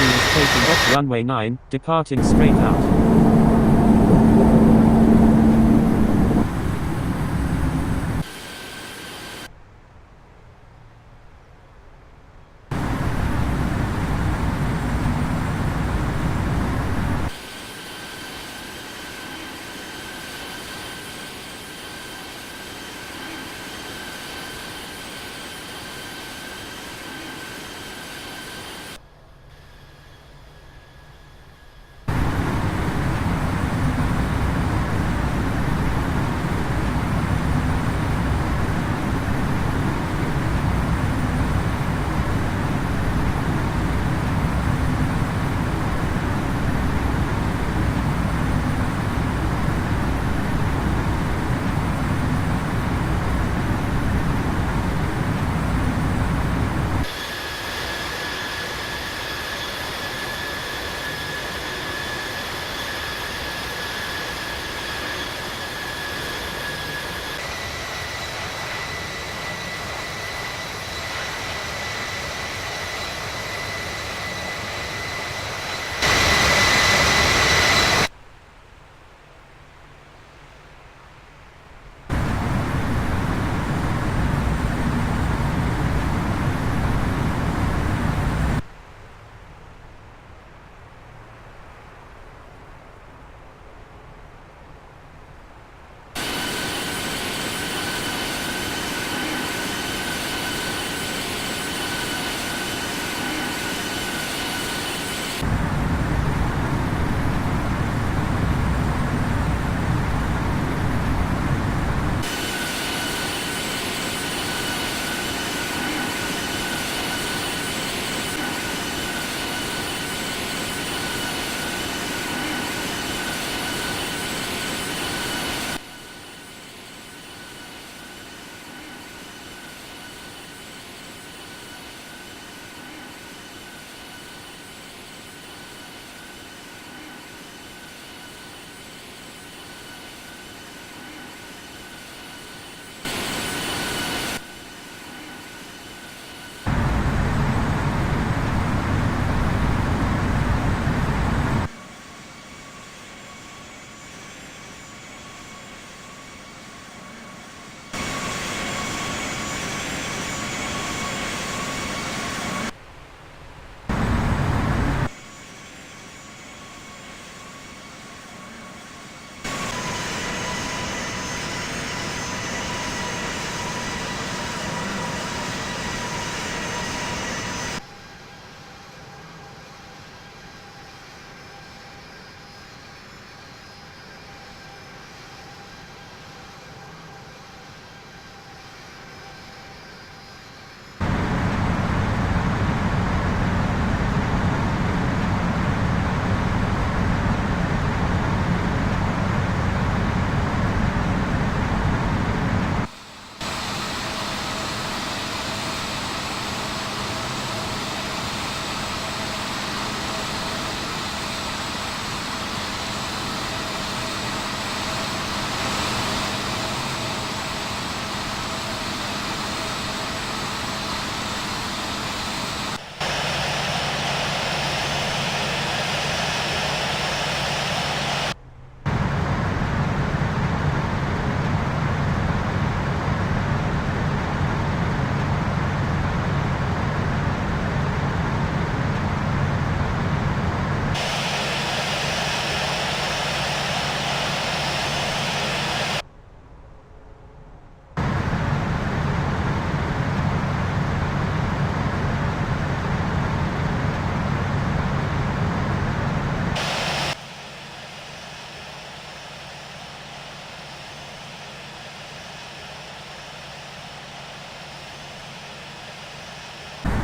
is taking off runway 9, departing straight out.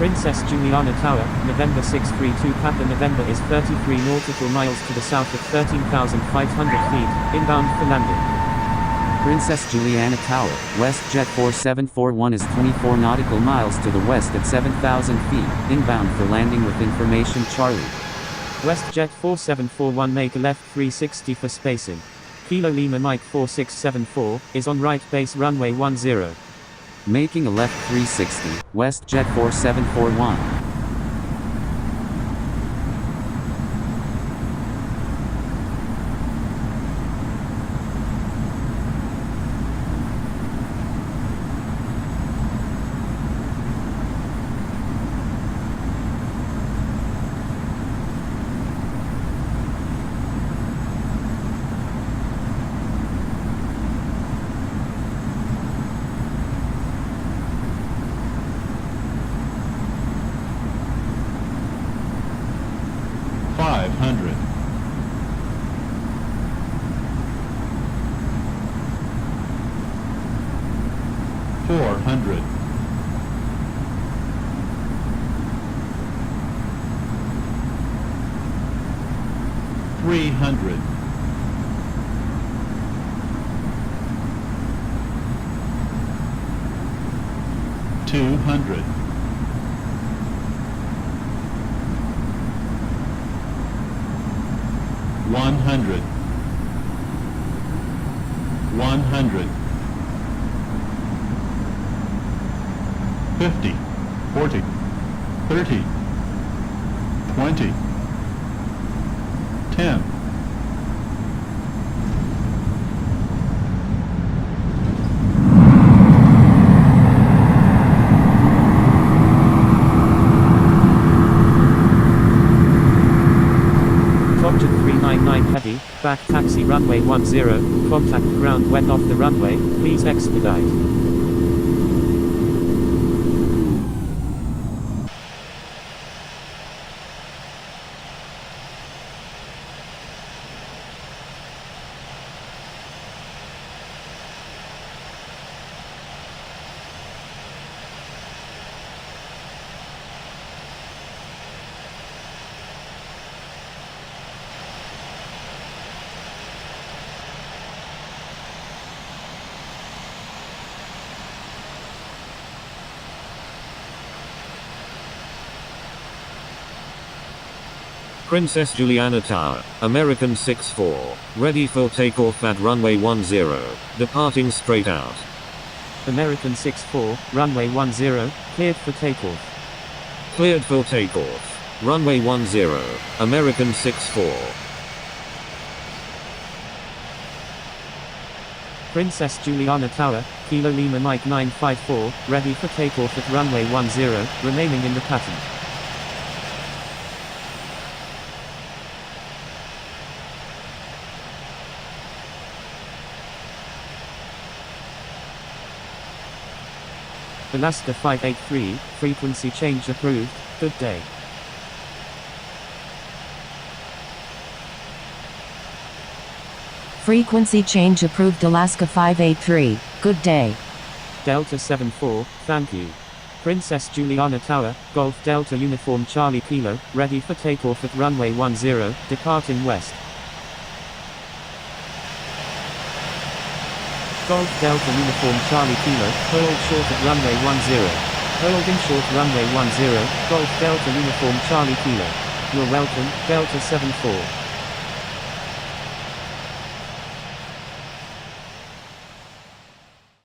Princess Juliana Tower, November 632 Papa November is 33 nautical miles to the south of 13,500 feet, inbound for landing. Princess Juliana Tower, WestJet 4741 is 24 nautical miles to the west at 7,000 feet, inbound for landing with information Charlie. WestJet 4741 make a left 360 for spacing. Kilo Lima Mike 4674, is on right base runway 10. Making a left 360, WestJet 4741. 200. 300. 200. 100. 100. 50. 40. 30. 20. 10. 399 heavy, back taxi runway 10, contact ground when off the runway, please expedite. Princess Juliana Tower, American 6-4, ready for takeoff at runway 10, departing straight out. American 6-4, runway 10, cleared for takeoff. Cleared for takeoff. Runway 10, American 6-4. Princess Juliana Tower, Kilo Lima Mike 954, ready for takeoff at runway 10, remaining in the pattern. Alaska 583, frequency change approved, good day. Frequency change approved Alaska 583, good day. Delta 74, thank you. Princess Juliana Tower, Golf Delta Uniform Charlie Kilo, ready for takeoff at runway 10, departing west. Golf Delta Uniform Charlie Kilo, hold short at runway 10. Holding short runway 10, Golf Delta Uniform Charlie Kilo. You're welcome, Delta 74.